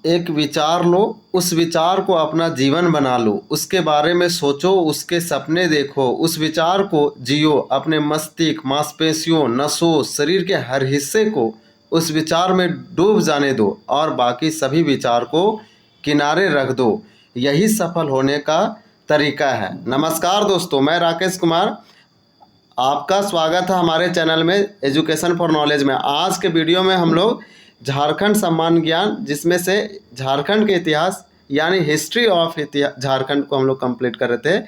एक विचार लो, उस विचार को अपना जीवन बना लो, उसके बारे में सोचो, उसके सपने देखो, उस विचार को जियो, अपने मस्तिष्क, मांसपेशियों, नसों, शरीर के हर हिस्से को उस विचार में डूब जाने दो और बाकी सभी विचार को किनारे रख दो। यही सफल होने का तरीका है। नमस्कार दोस्तों, मैं राकेश कुमार, आपका स्वागत है हमारे चैनल में एजुकेशन फॉर नॉलेज में। आज के वीडियो में हम लोग झारखंड सम्मान ज्ञान, जिसमें से झारखंड के इतिहास यानी हिस्ट्री ऑफ झारखंड को हम लोग कंप्लीट कर रहे थे।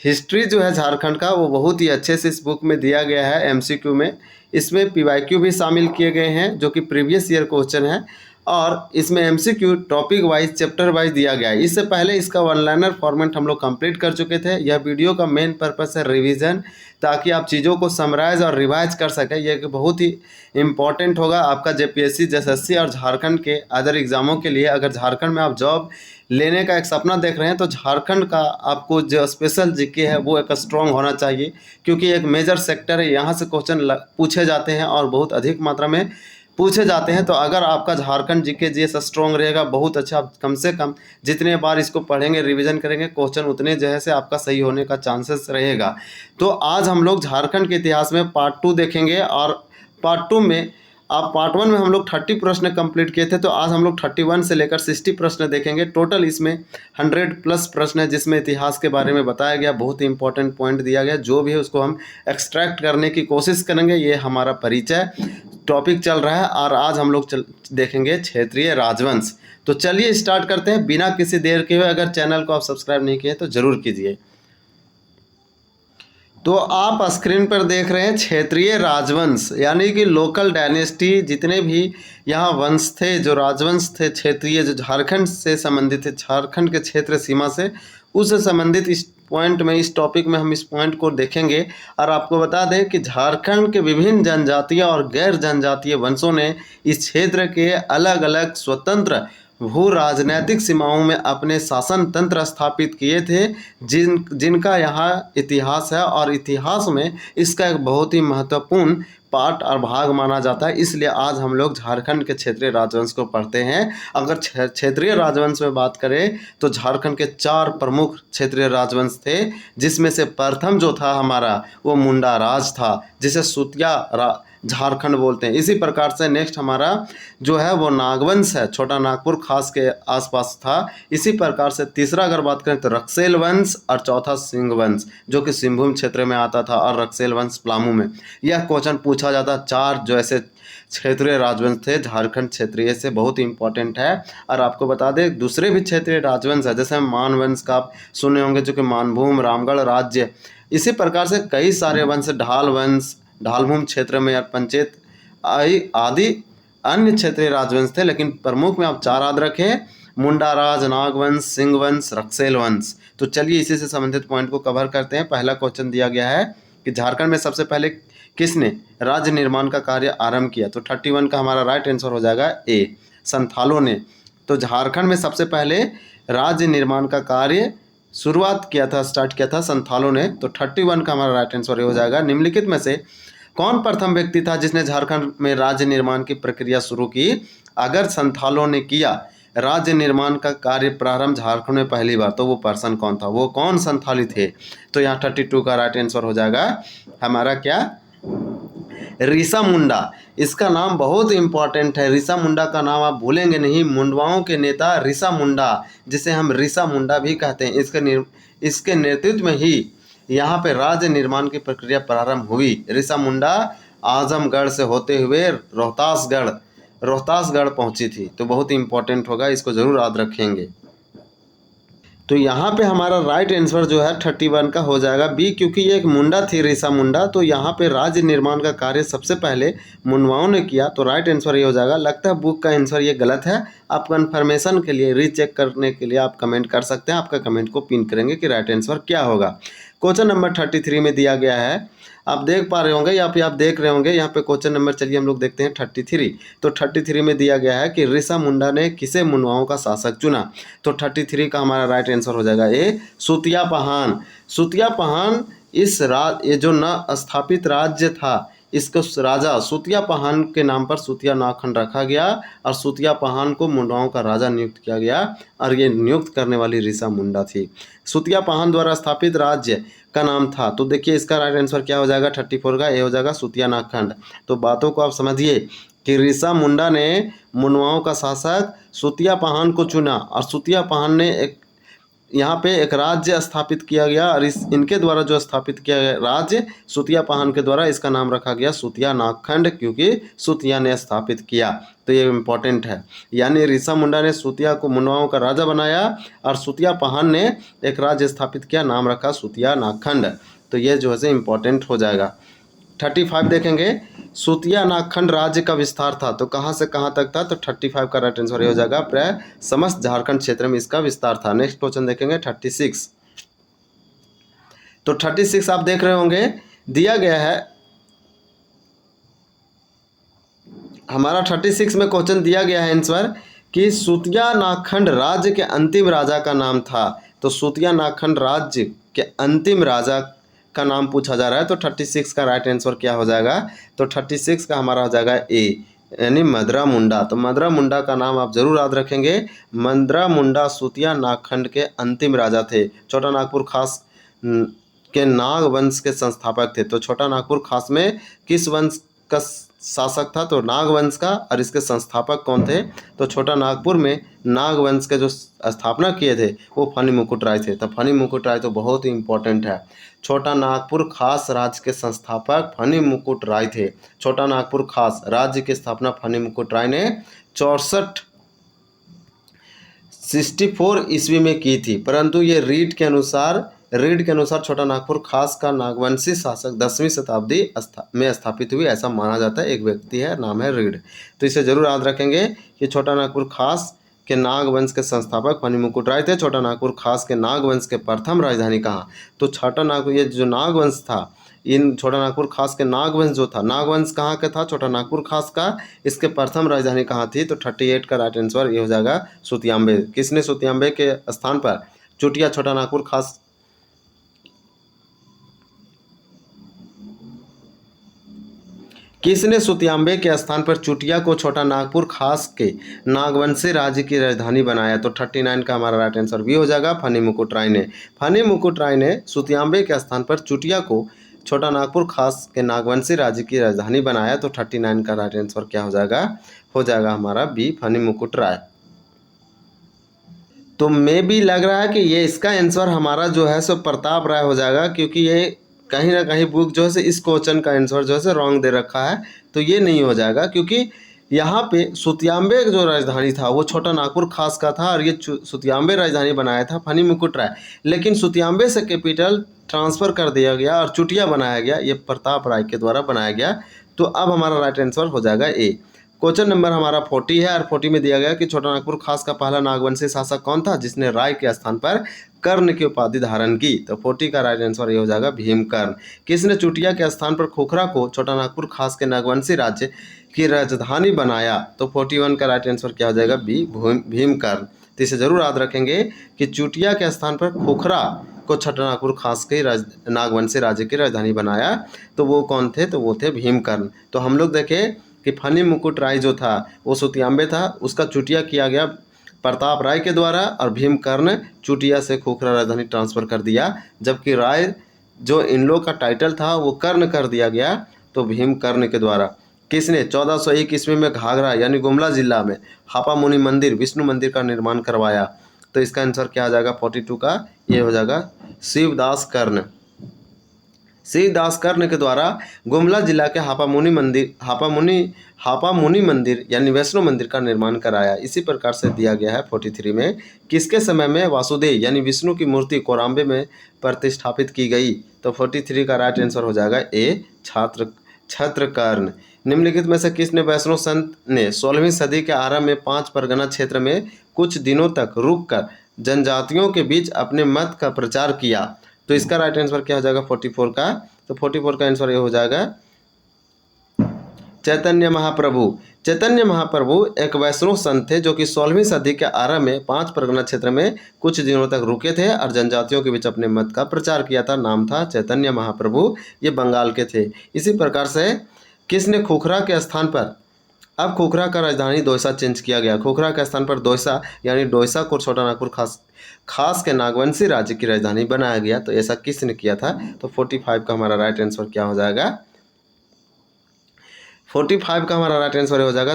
हिस्ट्री जो है झारखंड का, वो बहुत ही अच्छे से इस बुक में दिया गया है एमसीक्यू में। इसमें पीवाईक्यू भी शामिल किए गए हैं जो कि प्रीवियस ईयर क्वेश्चन है, और इसमें MCQ topic wise, chapter wise दिया गया है। इससे पहले इसका वन लाइनर फॉर्मेट हम लोग कंप्लीट कर चुके थे। यह वीडियो का मेन पर्पस है रिवीजन, ताकि आप चीज़ों को समराइज और रिवाइज कर सकें। यह बहुत ही इम्पॉर्टेंट होगा आपका जेपीएससी, एसएससी और झारखंड के अदर एग्जामों के लिए। अगर झारखंड में आप जॉब लेने का एक सपना देख रहे हैं तो झारखंड का आपको जो स्पेशल जीके है वो एक स्ट्रॉन्ग होना चाहिए, क्योंकि एक मेजर सेक्टर है। यहाँ से क्वेश्चन पूछे जाते हैं और बहुत अधिक मात्रा में पूछे जाते हैं। तो अगर आपका झारखंड जीके जीएस स्ट्रॉन्ग रहेगा, बहुत अच्छा, कम से कम जितने बार इसको पढ़ेंगे, रिवीजन करेंगे, क्वेश्चन उतने जो है से आपका सही होने का चांसेस रहेगा। तो आज हम लोग झारखंड के इतिहास में पार्ट 2 देखेंगे, और पार्ट 2 में आप पार्ट 1 में हम लोग 30 प्रश्न कंप्लीट किए थे, तो आज हम लोग 31 से लेकर 60 प्रश्न देखेंगे। टोटल इसमें 100+ प्रश्न है, जिसमें इतिहास के बारे में बताया गया, बहुत ही इंपॉर्टेंट पॉइंट दिया गया। जो भी है उसको हम एक्सट्रैक्ट करने की कोशिश करेंगे। ये हमारा परिचय टॉपिक चल रहा है, और आज हम लोग देखेंगे क्षेत्रीय राजवंश। तो चलिए स्टार्ट करते हैं बिना किसी देर के हुए। अगर चैनल को आप सब्सक्राइब नहीं किए तो ज़रूर कीजिए। तो आप स्क्रीन पर देख रहे हैं क्षेत्रीय राजवंश, यानी कि लोकल डायनेस्टी। जितने भी यहाँ वंश थे, जो राजवंश थे क्षेत्रीय, जो झारखंड से संबंधित थे, झारखंड के क्षेत्र सीमा से, उससे संबंधित इस पॉइंट में, इस टॉपिक में हम इस पॉइंट को देखेंगे। और आपको बता दें कि झारखंड के विभिन्न जनजातीय और गैर जनजातीय वंशों ने इस क्षेत्र के अलग अलग स्वतंत्र भू राजनैतिक सीमाओं में अपने शासन तंत्र स्थापित किए थे, जिनका यहाँ इतिहास है, और इतिहास में इसका एक बहुत ही महत्वपूर्ण पार्ट और भाग माना जाता है। इसलिए आज हम लोग झारखंड के क्षेत्रीय राजवंश को पढ़ते हैं। अगर क्षेत्रीय राजवंश में बात करें तो झारखंड के 4 प्रमुख क्षेत्रीय राजवंश थे, जिसमें से प्रथम जो था हमारा, वो मुंडा राज था, जिसे सुतिया झारखंड बोलते हैं। इसी प्रकार से नेक्स्ट हमारा जो है वो नागवंश है, छोटा नागपुर खास के आसपास था। इसी प्रकार से तीसरा अगर बात करें तो रक्सेल वंश, और चौथा सिंह वंश, जो कि सिंहभूम क्षेत्र में आता था, और रक्सेल वंश पलामू में। यह क्वेश्चन पूछा जाता। 4 जो ऐसे क्षेत्रीय राजवंश थे झारखंड क्षेत्रीय से, बहुत इंपॉर्टेंट है। और आपको बता दें दूसरे भी क्षेत्रीय राजवंश है, जैसे मान वंश का आप सुने होंगे, जो कि मानभूम, रामगढ़ राज्य। इसी प्रकार से कई सारे वंश, ढाल वंश, ढालभूम क्षेत्र में, पंचेत आदि अन्य क्षेत्रीय राजवंश थे। लेकिन प्रमुख में आप 4 याद रखें: मुंडा राज, नागवंश, सिंह वंश, रक्सेल वंश। तो चलिए इसी से संबंधित पॉइंट को कवर करते हैं। पहला क्वेश्चन दिया गया है कि झारखंड में सबसे पहले किसने राज्य निर्माण का कार्य आरंभ किया? तो 31 का हमारा राइट आंसर हो जाएगा ए, संथालों ने। तो झारखंड में सबसे पहले राज्य निर्माण का कार्य शुरुआत किया था, स्टार्ट किया था संथालों ने। तो 31 का हमारा राइट आंसर हो जाएगा। निम्नलिखित में से कौन प्रथम व्यक्ति था जिसने झारखंड में राज्य निर्माण की प्रक्रिया शुरू की? अगर संथालों ने किया राज्य निर्माण का कार्य प्रारंभ झारखंड में पहली बार, तो वो पर्सन कौन था, वो कौन संथाली थे? तो यहाँ 32 का राइट आंसर हो जाएगा हमारा क्या, रीसा मुंडा। इसका नाम बहुत इंपॉर्टेंट है। रीसा मुंडा का नाम आप भूलेंगे नहीं। मुंडवाओं के नेता रीसा मुंडा, जिसे हम रीसा मुंडा भी कहते हैं, इसके नेतृत्व में ही यहाँ पे राज्य निर्माण की प्रक्रिया प्रारंभ हुई। रीसा मुंडा आजमगढ़ से होते हुए रोहतासगढ़ पहुंची थी। तो बहुत इंपॉर्टेंट होगा, इसको जरूर याद रखेंगे। तो यहाँ पे हमारा राइट आंसर जो है 31 का हो जाएगा बी, क्योंकि ये एक मुंडा थी, रीसा मुंडा। तो यहाँ पे राज्य निर्माण का कार्य सबसे पहले मुंडवाओं ने किया। तो राइट आंसर ये हो जाएगा। लगता है बुक का आंसर ये गलत है। आप कन्फर्मेशन के लिए, रीचेक करने के लिए आप कमेंट कर सकते हैं। आपका कमेंट को पिन करेंगे कि राइट आंसर क्या होगा। क्वेश्चन नंबर 33 में दिया गया है, आप देख पा रहे होंगे, या फिर आप देख रहे होंगे यहाँ पे क्वेश्चन नंबर। चलिए हम लोग देखते हैं 33। तो 33 में दिया गया है कि रीसा मुंडा ने किसे मुंडवाओं का शासक चुना? तो 33 का हमारा राइट आंसर हो जाएगा ए, सुतिया पहान। सुतिया पहान ये जो न स्थापित राज्य था, इसको राजा सूतिया पहान के नाम पर सूतिया नागखंड रखा गया और सूतिया पहान को मुंडाओं का राजा नियुक्त किया गया और ये नियुक्त करने वाली ऋषा मुंडा थी। सूतिया पहान द्वारा स्थापित राज्य का नाम था, तो देखिए इसका राइट आंसर क्या हो जाएगा 34 का ए हो जाएगा सूतिया नागखंड। तो बातों को आप समझिए कि ऋषा मुंडा ने मुंडवाओं का शासक सूतिया पहान को चुना और सूतिया पहान ने यहाँ पे एक राज्य स्थापित किया गया और इनके द्वारा जो स्थापित किया गया राज्य सूतिया पहान के द्वारा इसका नाम रखा गया सूतिया नागखंड, क्योंकि सूतिया ने स्थापित किया। तो ये इम्पोर्टेंट है, यानी ऋषा मुंडा ने सूतिया को मुंडवाओं का राजा बनाया और सूतिया पहान ने एक राज्य स्थापित किया, नाम रखा सूतिया नागखंड। तो ये जो है इम्पोर्टेंट हो जाएगा। 35 देखेंगे, सूतिया नागखंड राज्य का विस्तार था, तो कहाँ से कहाँ तक था, तो 35 का राइट आंसर हो जाएगा प्राय समस्त झारखंड क्षेत्र में इसका विस्तार था। नेक्स्ट क्वेश्चन देखेंगे 36। तो 36 आप देख रहे होंगे, दिया गया है हमारा 36 में क्वेश्चन दिया गया है आंसर कि सूतिया नागखंड राज्य के अंतिम राजा का नाम था। तो सूतिया नागखंड राज्य के अंतिम राजा का नाम पूछा जा रहा है, तो 36 का राइट आंसर क्या हो जाएगा, तो 36 का हमारा हो जाएगा ए, यानी मदरा मुंडा। तो मदरा मुंडा का नाम आप जरूर याद रखेंगे। मदरा मुंडा सूतिया नागखंड के अंतिम राजा थे। छोटा नागपुर खास के नाग वंश के संस्थापक थे। तो छोटा नागपुर खास में किस वंश का शासक था, तो नाग वंश का, और इसके संस्थापक कौन थे, तो छोटा नागपुर में नाग वंश के जो स्थापना किए थे वो फनी मुकुट राय थे। तो फनी मुकुट राय तो बहुत ही इंपॉर्टेंट है। छोटा नागपुर खास राज्य के संस्थापक फनी मुकुट राय थे। छोटा नागपुर खास राज्य की स्थापना फनी मुकुट राय ने 64 ईस्वी में की थी, परंतु ये रीड के अनुसार छोटा नागपुर खास का नागवंशी शासक 10वीं शताब्दी में स्थापित हुई, ऐसा माना जाता है। एक व्यक्ति है, नाम है रीड। तो इसे जरूर याद रखेंगे कि छोटा नागपुर खास के नागवंश के संस्थापक फनी मुकुट राय थे। छोटा नागपुर खास के नागवंश के प्रथम राजधानी कहाँ, तो छोटा नागपुर, ये जो नागवंश था, इन छोटा नागपुर खास के नागवंश जो था, नागवंश कहाँ का था, छोटा नागपुर खास का, इसके प्रथम राजधानी कहाँ थी, तो 38 का राइट आंसर ये हो जाएगा सुतियांबे। किसने सुतियांबे के स्थान पर चुटिया छोटा नागपुर खास किसने सुतियांबे के स्थान पर चुटिया को छोटा नागपुर खास के नागवंशी राज्य की राजधानी बनाया, तो 39 का हमारा राइट आंसर भी हो जाएगा फनी मुकुट राय ने। फनी मुकुट राय ने सुतियांबे के स्थान पर चुटिया को छोटा नागपुर खास के नागवंशी राज्य की राजधानी बनाया, तो 39 का राइट आंसर क्या हो जाएगा हमारा बी फनी मुकुट राय। तो मैं भी लग रहा है कि ये इसका आंसर हमारा जो है सो प्रताप राय हो जाएगा, क्योंकि ये कहीं ना कहीं बुक जो है इस क्वेश्चन का आंसर जो है रॉन्ग दे रखा है। तो ये नहीं हो जाएगा, क्योंकि यहाँ पे सुतियांबे जो राजधानी था वो छोटा नागपुर खास का था और ये सुतियांबे राजधानी बनाया था फनी मुकुट राय, लेकिन सुतियांबे से कैपिटल ट्रांसफ़र कर दिया गया और चुटिया बनाया गया, ये प्रताप राय के द्वारा बनाया गया। तो अब हमारा राइट आंसर हो जाएगा ए। क्वेश्चन नंबर हमारा 40 है और 40 में दिया गया कि छोटा नागपुर खास का पहला नागवंशी शासक कौन था जिसने राय के स्थान पर कर्ण की उपाधि धारण की, तो 40 का राइट आंसर ये हो जाएगा भीमकर्ण। किसने चुटिया के स्थान पर खोखरा को छोटा नागपुर खास के नागवंशी राज्य की राजधानी बनाया, तो 41 का राइट आंसर क्या हो जाएगा बी भीमकर्ण। तो इसे जरूर याद रखेंगे कि चुटिया के स्थान पर खोखरा को छोटा नागपुर खास के नागवंशी राज्य की राजधानी बनाया, तो वो कौन थे, तो वो थे भीमकर्ण। तो हम लोग देखें कि फनी मुकुट राय जो था वो सुतियांबे था, उसका चुटिया किया गया प्रताप राय के द्वारा और भीमकर्ण चुटिया से खोखरा राजधानी ट्रांसफ़र कर दिया, जबकि राय जो इन लोग का टाइटल था वो कर्ण कर दिया गया, तो भीमकर्ण के द्वारा। किसने 1401 ईस्वी में घाघरा यानी गुमला जिला में हापा मुनि मंदिर विष्णु मंदिर का निर्माण करवाया, तो इसका आंसर क्या आ जाएगा 42 का ये हो जाएगा शिवदास कर्ण। शिवदास कर्ण के द्वारा गुमला जिला के हापा मुनि मंदिर यानी वैष्णो मंदिर का निर्माण कराया। इसी प्रकार से दिया गया है 43 में, किसके समय में वासुदेव यानी विष्णु की मूर्ति कोराम्बे में प्रतिष्ठापित की गई, तो 43 का राइट आंसर हो जाएगा ए छत्रकर्ण। निम्नलिखित में से किसने वैष्णव संत ने 16वीं सदी के आरंभ में 5 परगना क्षेत्र में कुछ दिनों तक रुककर जनजातियों के बीच अपने मत का प्रचार किया, तो इसका राइट आंसर क्या हो जाएगा 44 का, तो 44 का आंसर ये हो जाएगा चैतन्य महाप्रभु। चैतन्य महाप्रभु एक वैष्णव संत थे जो कि 16वीं सदी के आरंभ में 5 परगना क्षेत्र में कुछ दिनों तक रुके थे और जनजातियों के बीच अपने मत का प्रचार किया था, नाम था चैतन्य महाप्रभु, ये बंगाल के थे। इसी प्रकार से किसने खोखरा के स्थान पर, अब खोखरा का राजधानी दौसा चेंज किया गया। खोखरा के स्थान पर दौसा यानी दौसा को छोटा नागपुर खास के नागवंशी राज्य की राजधानी बनाया गया। तो ऐसा किसने किया था? तो 45 का हमारा राइट आंसर क्या हो जाएगा? 45 का हमारा राइट आंसर हो जाएगा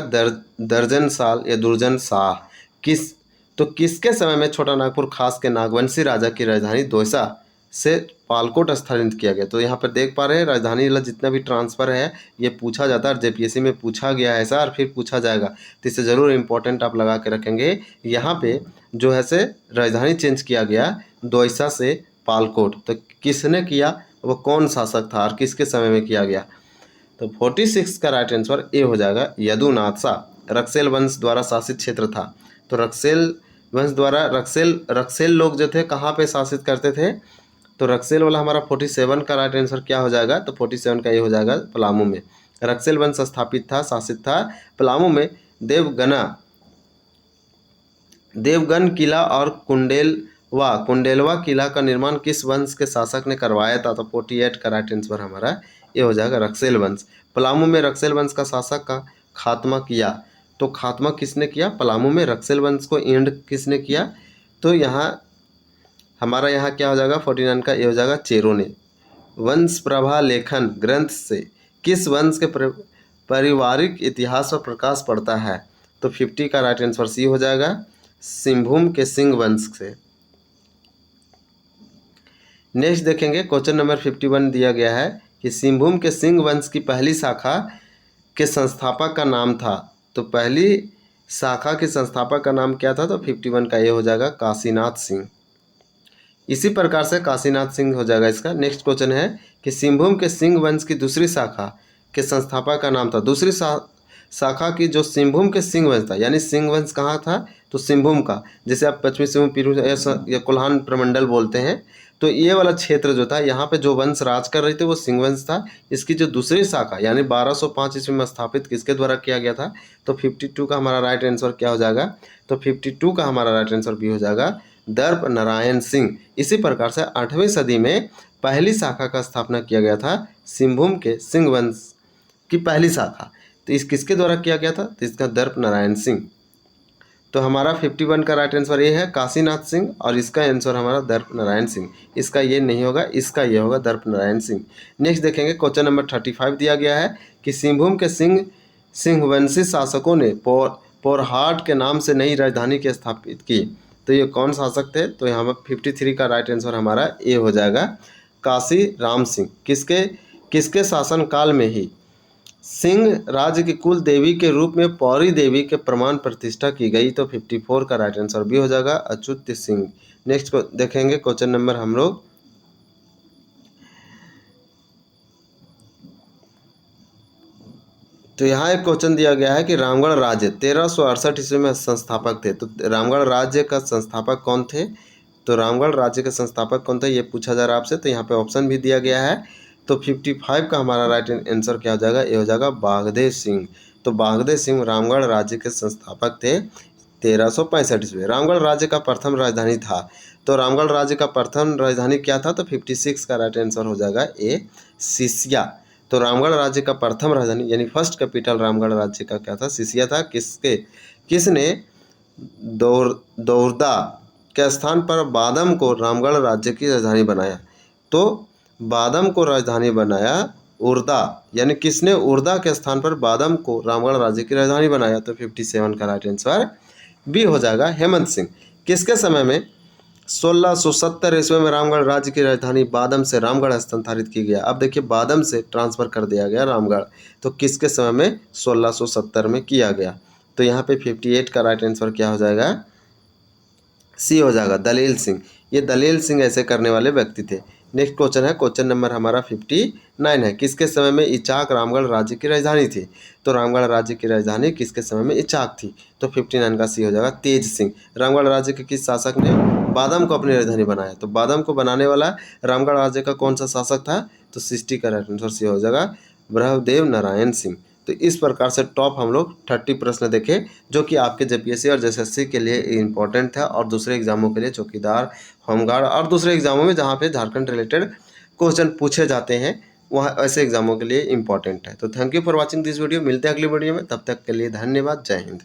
दर्जन साल या दुर्जन शाह। किसके समय में छोटा नागपुर खास के नागवंशी राजा की राजधानी दौसा से पालकोट स्थानांतरित किया गया? तो यहाँ पर देख पा रहे हैं राजधानी जितना भी ट्रांसफर है ये पूछा जाता है, जेपीएससी में पूछा गया है सर, फिर पूछा जाएगा, तो इसे ज़रूर इंपॉर्टेंट आप लगा के रखेंगे। यहाँ पे जो है से राजधानी चेंज किया गया दौसा से पालकोट, तो किसने किया, वो कौन शासक था और किसके समय में किया गया? तो 46 का राइट आंसर ए हो जाएगा यदुनाथ शाह। रक्सेल वंश द्वारा शासित क्षेत्र था। तो रक्सेल वंश द्वारा रक्सेल लोग जो थे कहाँ पे शासित करते थे? तो रक्सेल वाला हमारा 47 का राइट आंसर क्या हो जाएगा? तो 47 का ये हो जाएगा पलामू में। रक्सेल वंश स्थापित था, शासित था पलामू में। देवगन किला और कुंडेलवा किला का निर्माण किस वंश के शासक ने करवाया था? तो 48 का राइट आंसर हमारा ये हो जाएगा रक्सेल वंश। पलामू में रक्सेल वंश का शासक का खात्मा किया। तो खात्मा किसने किया? पलामू में रक्सेल वंश को एंड किसने किया? तो यहाँ हमारा यहाँ क्या हो जाएगा? 49 का ये हो जाएगा चेरो ने। वंश प्रभा लेखन ग्रंथ से किस वंश के पारिवारिक इतिहास पर प्रकाश पड़ता है? तो 50 का राइट आंसर सी हो जाएगा सिंहभूम के सिंह वंश से। नेक्स्ट देखेंगे क्वेश्चन नंबर 51 दिया गया है कि सिंहभूम के सिंह वंश की पहली शाखा के संस्थापक का नाम था। तो पहली शाखा के संस्थापक का नाम क्या था? तो 51 का ये हो जाएगा काशीनाथ सिंह। इसी प्रकार से काशीनाथ सिंह हो जाएगा इसका। नेक्स्ट क्वेश्चन है कि सिंहभूम के सिंह वंश की दूसरी शाखा के संस्थापक का नाम था। दूसरी शाखा की जो सिंहभूम के सिंह वंश था, यानी सिंह वंश कहाँ था? तो सिंहभूम का, जैसे आप पश्चिमी सिंहभूम पीरू या कोल्हान प्रमंडल बोलते हैं, तो ये वाला क्षेत्र जो था यहाँ पे जो वंश राज कर रहे थे वो सिंह वंश था। इसकी जो दूसरी शाखा यानी 1205 ईस्वी में स्थापित किसके द्वारा किया गया था? तो 52 का हमारा राइट आंसर क्या हो जाएगा? तो 52 का हमारा राइट आंसर भी हो जाएगा दर्प नारायण सिंह। इसी प्रकार से 8वीं सदी में पहली शाखा का स्थापना किया गया था सिंहभूम के सिंह वंश की पहली शाखा। तो इस किसके द्वारा किया गया था? तो इसका दर्प नारायण सिंह। तो हमारा 51 का राइट आंसर ये है काशीनाथ सिंह और इसका आंसर हमारा दर्प नारायण सिंह। इसका ये नहीं होगा, इसका ये होगा दर्प नारायण सिंह। नेक्स्ट देखेंगे क्वेश्चन नंबर 35 दिया गया है कि सिंहभूम के सिंहवंशी शासकों ने पोरहाट के नाम से नई राजधानी की स्थापित की। तो ये कौन शासक थे? तो यहाँ पर 53 का राइट आंसर हमारा ए हो जाएगा काशी राम सिंह। किसके शासन काल में ही सिंह राज्य की कुल देवी के रूप में पौरी देवी के प्रमाण प्रतिष्ठा की गई? तो 54 का राइट आंसर भी हो जाएगा अच्युत सिंह। नेक्स्ट को देखेंगे क्वेश्चन नंबर हम लोग तो यहाँ एक क्वेश्चन दिया गया है कि रामगढ़ राज्य 1368 ईस्वी में संस्थापक थे। तो रामगढ़ राज्य का संस्थापक कौन थे? तो रामगढ़ राज्य के संस्थापक कौन थे ये पूछा जा रहा है आपसे। तो यहाँ पे ऑप्शन भी दिया गया है। तो 55 का हमारा राइट आंसर क्या हो जाएगा? ये हो जाएगा बागदेव सिंह। तो बागदेव सिंह रामगढ़ राज्य के संस्थापक थे 1365 ईस्वी। रामगढ़ राज्य का प्रथम राजधानी था। तो रामगढ़ राज्य का प्रथम राजधानी क्या था? तो 56 का राइट आंसर हो जाएगा ए सिसिया। तो रामगढ़ राज्य का प्रथम राजधानी यानी फर्स्ट कैपिटल रामगढ़ राज्य का क्या था? सिसिया था। किसने दौरदा के स्थान पर बादम को रामगढ़ राज्य की राजधानी बनाया? तो बादम को राजधानी बनाया उर्दा, यानी किसने उर्दा के स्थान पर बादम को रामगढ़ राज्य की राजधानी बनाया? तो 57 का राइट आंसर बी हो जाएगा हेमंत सिंह। किसके समय में 1670 ईस्वी में रामगढ़ राज्य की राजधानी बादम से रामगढ़ स्थानांतरित की गया? अब देखिए बादम से ट्रांसफर कर दिया गया रामगढ़। तो किसके समय में? 1670 में किया गया। तो यहाँ पे 58 का राइट आंसर क्या हो जाएगा? सी हो जाएगा दलील सिंह। ये दलील सिंह ऐसे करने वाले व्यक्ति थे। नेक्स्ट क्वेश्चन है क्वेश्चन नंबर हमारा 59 है। किसके समय में इचाक रामगढ़ राज्य की राजधानी थी? तो रामगढ़ राज्य की राजधानी किसके समय में इचाक थी? तो 59 का सी हो जाएगा तेज सिंह। रामगढ़ राज्य के किस शासक ने बादम को अपनी राजधानी बनाया? तो बादम को बनाने वाला रामगढ़ राज्य का कौन सा शासक था? तो 60 का राइट आंसर सी हो जाएगा ब्रह्मदेव नारायण सिंह। तो इस प्रकार से टॉप हम लोग 30 प्रश्न देखे जो कि आपके जेपीएससी और जेएसएससी के लिए इम्पोर्टेंट था और दूसरे एग्जामों के लिए चौकीदार, होमगार्ड और दूसरे एग्जामों में जहाँ पे झारखंड रिलेटेड क्वेश्चन पूछे जाते हैं वह ऐसे एग्जामों के लिए इंपॉर्टेंट है। तो thank you for watching this video. मिलते हैं अगली वीडियो में, तब तक के लिए धन्यवाद। जय हिंद।